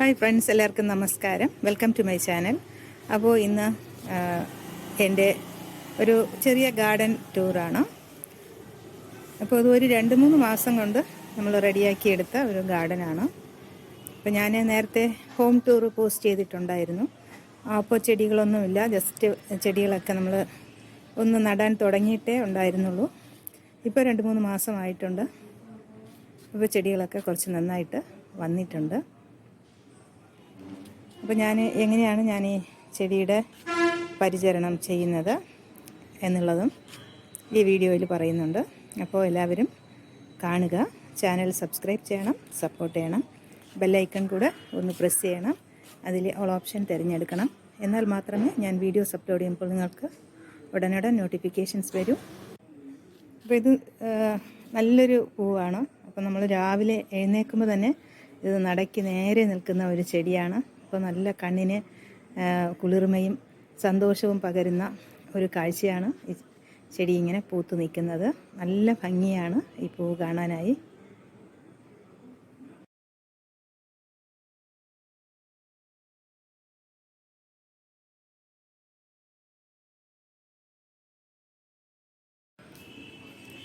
Hi friends, എല്ലാവർക്കും നമസ്കാരം. Welcome to my channel. അപ്പോൾ ഇന്ന് എൻ്റെ ഒരു ചെറിയ ഗാർഡൻ ടൂറാണ്. അപ്പോൾ അത് ഒരു 2-3 മാസം കൊണ്ട് നമ്മൾ റെഡിയാക്കിയെടുത്ത ഒരു ഗാർഡനാണ്. അപ്പോൾ ഞാൻ നേരത്തെ ഹോം ടൂർ പോസ്റ്റ് ചെയ്തിട്ടുണ്ടായിരുന്നു. അപ്പോൾ ചെടികളൊന്നുമില്ല, ജസ്റ്റ് ചെടികളൊക്കെ നമ്മൾ ഒന്ന് നടാൻ തുടങ്ങിയിട്ടേ ഉണ്ടായിരുന്നുള്ളൂ. ഇപ്പോൾ 2-3 മാസമായിട്ടുണ്ട്. അപ്പോൾ ചെടികളൊക്കെ കുറച്ച് നന്നായിട്ട് വന്നിട്ടുണ്ട്. അപ്പോൾ എങ്ങനെയാണ് ഞാൻ ഈ ചെടിയുടെ പരിചരണം ചെയ്യുന്നത് എന്നുള്ളതും ഈ വീഡിയോയിൽ പറയുന്നുണ്ട്. അപ്പോൾ എല്ലാവരും കാണുക, ചാനൽ സബ്സ്ക്രൈബ് ചെയ്യണം, സപ്പോർട്ട് ചെയ്യണം, ബെല്ലൈക്കൺ കൂടെ ഒന്ന് പ്രസ് ചെയ്യണം, അതിൽ ഓൾ ഓപ്ഷൻ തിരഞ്ഞെടുക്കണം. എന്നാൽ മാത്രമേ ഞാൻ വീഡിയോസ് അപ്ലോഡ് ചെയ്യുമ്പോൾ നിങ്ങൾക്ക് ഉടനടി നോട്ടിഫിക്കേഷൻസ് വരൂ. അപ്പോൾ ഇത് നല്ലൊരു പൂവാണ്. അപ്പോൾ നമ്മൾ രാവിലെ എഴുന്നേൽക്കുമ്പോൾ തന്നെ ഇത് നടക്കി നേരെ നിൽക്കുന്ന ഒരു ചെടിയാണ്. അപ്പോൾ നല്ല കണ്ണിന് കുളിർമയും സന്തോഷവും പകരുന്ന ഒരു കാഴ്ചയാണ് ഈ ചെടി ഇങ്ങനെ പൂത്തു നിൽക്കുന്നത്. നല്ല ഭംഗിയാണ് ഈ പൂവ് കാണാനായി.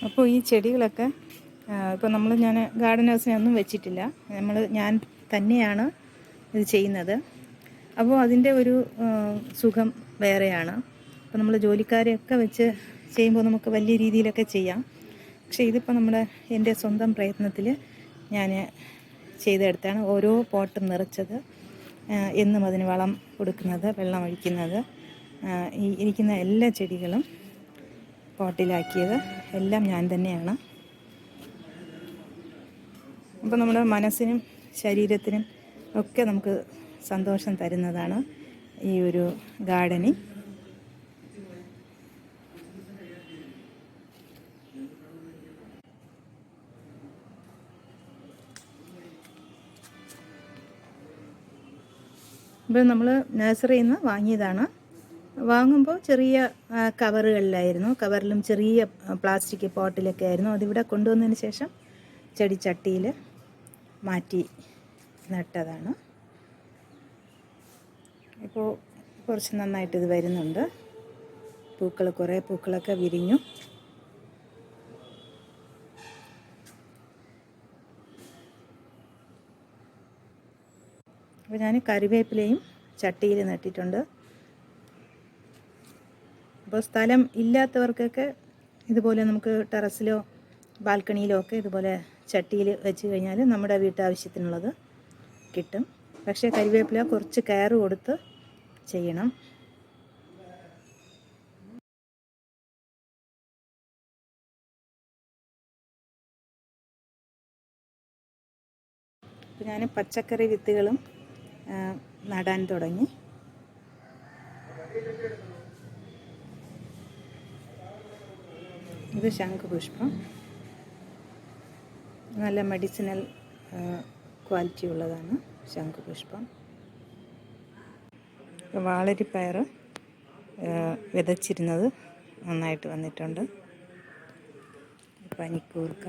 അപ്പോൾ ഈ ചെടികളൊക്കെ ഇപ്പോൾ ഞാൻ ഗാർഡൻ ഹൗസിനെ ഒന്നും വെച്ചിട്ടില്ല, ഞാൻ തന്നെയാണ് ഇത് ചെയ്യുന്നത്. അപ്പോൾ അതിൻ്റെ ഒരു സുഖം വേറെയാണ്. അപ്പോൾ നമ്മൾ ജോലിക്കാരെയൊക്കെ വെച്ച് ചെയ്യുമ്പോൾ നമുക്ക് വലിയ രീതിയിലൊക്കെ ചെയ്യാം. പക്ഷേ ഇതിപ്പോൾ എൻ്റെ സ്വന്തം പ്രയത്നത്തിൽ ഞാൻ ചെയ്തെടുത്താണ്. ഓരോ പോട്ടും നിറച്ചത്, എന്നും അതിന് വളം കൊടുക്കുന്നത്, വെള്ളം ഒഴിക്കുന്നത്, ഈ ഇരിക്കുന്ന എല്ലാ ചെടികളും പോട്ടിലാക്കിയത് എല്ലാം ഞാൻ തന്നെയാണ്. അപ്പോൾ നമ്മുടെ മനസ്സിനും ശരീരത്തിനും ഒക്കെ നമുക്ക് സന്തോഷം തരുന്നതാണ് ഈ ഒരു ഗാർഡനിങ്. ഇപ്പോൾ നമ്മൾ നഴ്സറിയിൽ നിന്ന് വാങ്ങിയതാണ്. വാങ്ങുമ്പോൾ ചെറിയ കവറുകളിലായിരുന്നു, കവറിലും ചെറിയ പ്ലാസ്റ്റിക് പോട്ടിലൊക്കെ ആയിരുന്നു. അതിവിടെ കൊണ്ടുവന്നതിന് ശേഷം ചെടിച്ചട്ടിയിൽ മാറ്റി നട്ടതാണ്. ഇപ്പോൾ കുറച്ച് നന്നായിട്ട് ഇത് വരുന്നുണ്ട്. കുറേ പൂക്കളൊക്കെ വിരിഞ്ഞു. അപ്പോൾ ഞാൻ കറിവേപ്പിലയും ചട്ടിയിൽ നട്ടിട്ടുണ്ട്. അപ്പോൾ സ്ഥലം ഇല്ലാത്തവർക്കൊക്കെ ഇതുപോലെ നമുക്ക് ടെറസിലോ ബാൽക്കണിയിലോ ഒക്കെ ഇതുപോലെ ചട്ടിയിൽ വെച്ച് കഴിഞ്ഞാൽ നമ്മുടെ വീട്ടാവശ്യത്തിനുള്ളത് കിട്ടും. പക്ഷേ കരിവേപ്പില കുറച്ച് കെയർ കൊടുത്ത് ചെയ്യണം. അപ്പോൾ ഞാൻ പച്ചക്കറി വിത്തുകളും നടാൻ തുടങ്ങി. ഇത് ശംഖുപുഷ്പം, നല്ല മെഡിസിനൽ ക്വാളിറ്റി ഉള്ളതാണ് ശംഖുപുഷ്പം. വാളരിപ്പയർ വിതച്ചിരുന്നത് നന്നായിട്ട് വന്നിട്ടുണ്ട്. പനിക്കൂർക്ക,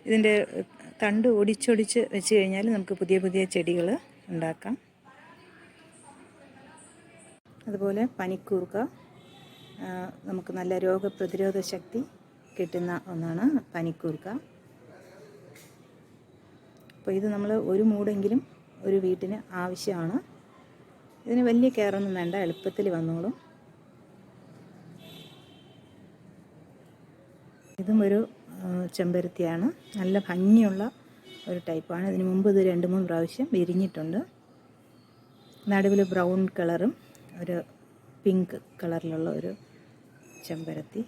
ഇതിൻ്റെ തണ്ട് ഒടിച്ചൊടിച്ച് വെച്ച് കഴിഞ്ഞാൽ നമുക്ക് പുതിയ പുതിയ ചെടികൾ ഉണ്ടാക്കാം. അതുപോലെ പനിക്കൂർക്ക നമുക്ക് നല്ല രോഗപ്രതിരോധ ശക്തി കിട്ടുന്ന ഒന്നാണ് പനിക്കൂർക്ക. അപ്പോൾ ഇത് നമ്മൾ ഒരു മൂടെങ്കിലും ഒരു വീട്ടിന് ആവശ്യമാണ്. ഇതിന് വലിയ കെയറൊന്നും വേണ്ട, എളുപ്പത്തിൽ വന്നോളും. ഇതും ഒരു ചെമ്പരത്തിയാണ്, നല്ല ഭംഗിയുള്ള ഒരു ടൈപ്പാണ്. ഇതിന് മുമ്പ് ഇത് 2-3 പ്രാവശ്യം വിരിഞ്ഞിട്ടുണ്ട്. നടുവിൽ ബ്രൗൺ കളറും ഒരു പിങ്ക് കളറിലുള്ള ഒരു ചെമ്പരത്തി.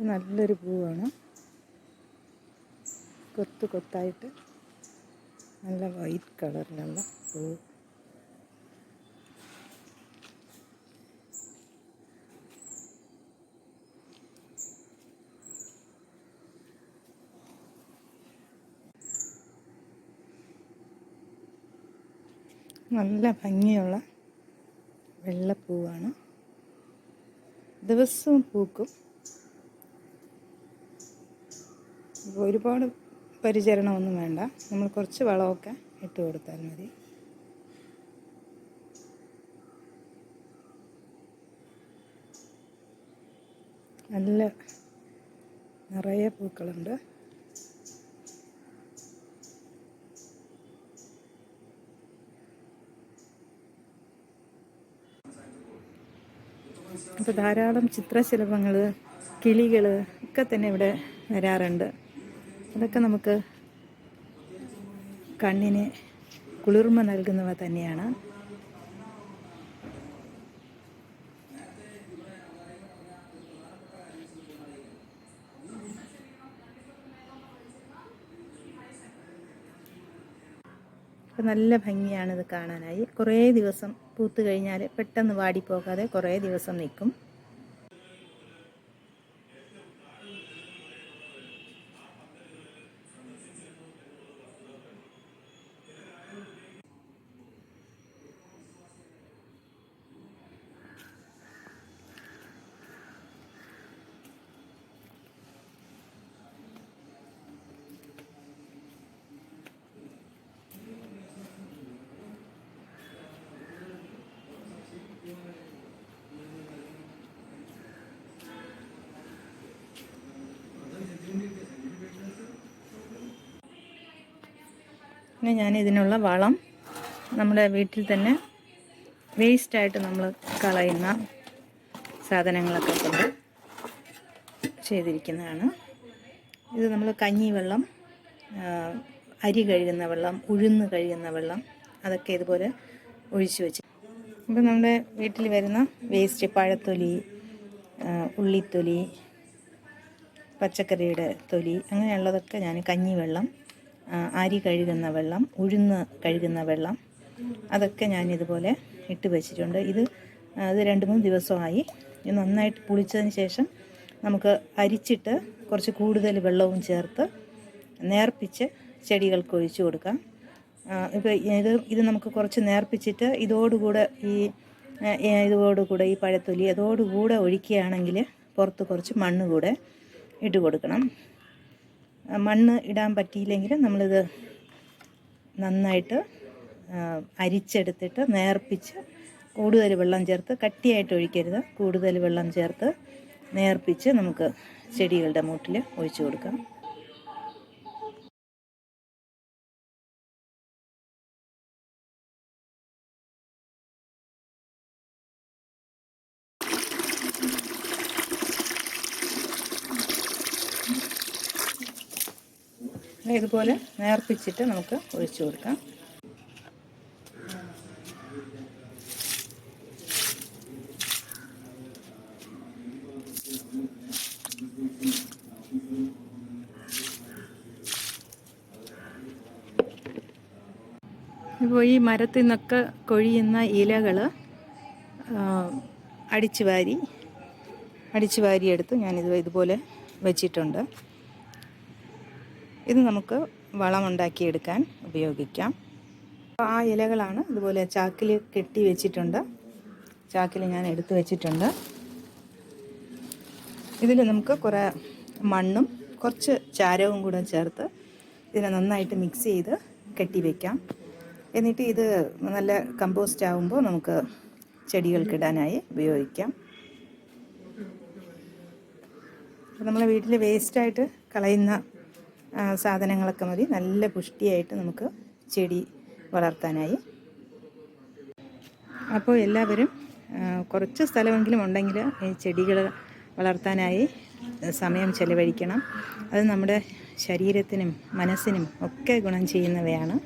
നല്ലൊരു പൂവാണ്, കൊത്തായിട്ട് നല്ല വൈറ്റ് കളറിലുള്ള പൂ. നല്ല ഭംഗിയുള്ള വെള്ളപ്പൂവാണ്. ദിവസവും പൂക്കും. അപ്പോൾ ഒരുപാട് പരിചരണമൊന്നും വേണ്ട. നമ്മൾ കുറച്ച് വളമൊക്കെ ഇട്ട് കൊടുത്താൽ മതി. നല്ല നിറയെ പൂക്കളുണ്ട്. അപ്പോൾ ധാരാളം ചിത്രശലഭങ്ങൾ, കിളികൾ ഒക്കെ തന്നെ ഇവിടെ വരാറുണ്ട്. അതൊക്കെ നമുക്ക് കണ്ണിന് കുളിർമ നൽകുന്നവ തന്നെയാണ്. അപ്പോൾ നല്ല ഭംഗിയാണിത് കാണാനായി. കുറേ ദിവസം പൂത്ത് കഴിഞ്ഞാൽ പെട്ടെന്ന് വാടിപ്പോകാതെ കുറേ ദിവസം നിൽക്കും. പിന്നെ ഞാൻ ഇതിനുള്ള വളം നമ്മുടെ വീട്ടിൽ തന്നെ വേസ്റ്റായിട്ട് നമ്മൾ കളയുന്ന സാധനങ്ങളൊക്കെ കൊണ്ട് ചെയ്തിരിക്കുന്നതാണ്. ഇത് നമ്മൾ കഞ്ഞിവെള്ളം, അരി കഴുകുന്ന വെള്ളം, ഉഴുന്ന് കഴുകുന്ന വെള്ളം, അതൊക്കെ ഇതുപോലെ ഒഴിച്ചു വെച്ച്. ഇപ്പം നമ്മുടെ വീട്ടിൽ വരുന്ന വേസ്റ്റ്, പഴത്തൊലി, ഉള്ളിത്തൊലി, പച്ചക്കറിയുടെ തൊലി, അങ്ങനെയുള്ളതൊക്കെ ഞാൻ കഞ്ഞിവെള്ളം, അരി കഴുകുന്ന വെള്ളം, ഉഴുന്ന് കഴുകുന്ന വെള്ളം, അതൊക്കെ ഞാൻ ഇതുപോലെ ഇട്ട് വെച്ചിട്ടുണ്ട്. ഇത് 2-3 ദിവസമായി. ഇത് നന്നായിട്ട് പുളിച്ചതിന് ശേഷം നമുക്ക് അരിച്ചിട്ട് കുറച്ച് കൂടുതൽ വെള്ളവും ചേർത്ത് നേർപ്പിച്ച് ചെടികൾക്ക് ഒഴിച്ചു കൊടുക്കാം. ഇപ്പോൾ ഇത് നമുക്ക് കുറച്ച് നേർപ്പിച്ചിട്ട് ഇതോടുകൂടെ ഈ പഴത്തൊലി അതോടുകൂടെ ഒഴിക്കുകയാണെങ്കിൽ പുറത്ത് കുറച്ച് മണ്ണ് കൂടെ ഇട്ട് കൊടുക്കണം. മണ്ണ് ഇടാൻ പറ്റിയില്ലെങ്കിൽ നമ്മളിത് നന്നായിട്ട് അരിച്ചെടുത്തിട്ട് നേർപ്പിച്ച് കൂടുതൽ വെള്ളം ചേർത്ത്, കട്ടിയായിട്ട് ഒഴിക്കരുത്, കൂടുതൽ വെള്ളം ചേർത്ത് നേർപ്പിച്ച് നമുക്ക് ചെടികളുടെ മൂട്ടിൽ ഒഴിച്ചു കൊടുക്കാം. ഇതുപോലെ നേർപ്പിച്ചിട്ട് നമുക്ക് ഒഴിച്ചു കൊടുക്കാം. ഇപ്പോൾ ഈ മരത്തിൽ നിന്നൊക്കെ കൊഴിയുന്ന ഇലകൾ അടിച്ചു വാരി എടുത്ത് ഞാനിത് ഇതുപോലെ വെച്ചിട്ടുണ്ട്. ഇത് നമുക്ക് വളമുണ്ടാക്കിയെടുക്കാൻ ഉപയോഗിക്കാം. ആ ഇലകളാണ് ഇതുപോലെ ചാക്കിൽ കെട്ടി വെച്ചിട്ടുണ്ട്. ചാക്കിൽ ഞാൻ എടുത്തു വെച്ചിട്ടുണ്ട്. ഇതിൽ നമുക്ക് കുറേ മണ്ണും കുറച്ച് ചാരവും കൂടെ ചേർത്ത് ഇതിനെ നന്നായിട്ട് മിക്സ് ചെയ്ത് കെട്ടി വയ്ക്കാം. എന്നിട്ട് ഇത് നല്ല കമ്പോസ്റ്റ് ആകുമ്പോൾ നമുക്ക് ചെടികൾക്കിടാനായി ഉപയോഗിക്കാം. നമ്മളെ വീട്ടിൽ വേസ്റ്റായിട്ട് കളയുന്ന സാധനങ്ങളൊക്കെ മതി നല്ല പുഷ്ടിയായിട്ട് നമുക്ക് ചെടി വളർത്താനായി. അപ്പോൾ എല്ലാവരും കുറച്ച് സ്ഥലമെങ്കിലും ഉണ്ടെങ്കിൽ ഈ ചെടികൾ വളർത്താനായി സമയം ചെലവഴിക്കണം. അത് നമ്മുടെ ശരീരത്തിനും മനസ്സിനും ഒക്കെ ഗുണം ചെയ്യുന്നവയാണ്.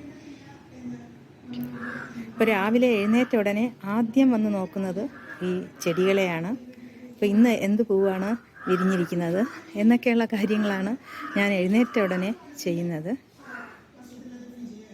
ഇപ്പോൾ രാവിലെ എഴുന്നേറ്റ ഉടനെ ആദ്യം വന്ന് നോക്കുന്നത് ഈ ചെടികളെയാണ്. ഇപ്പോൾ ഇന്ന് എന്ത് പൂവാണ് വിരിഞ്ഞിരിക്കുന്നത് എന്നൊക്കെയുള്ള കാര്യങ്ങളാണ് ഞാൻ എഴുന്നേറ്റ ഉടനെ ചെയ്യുന്നത്.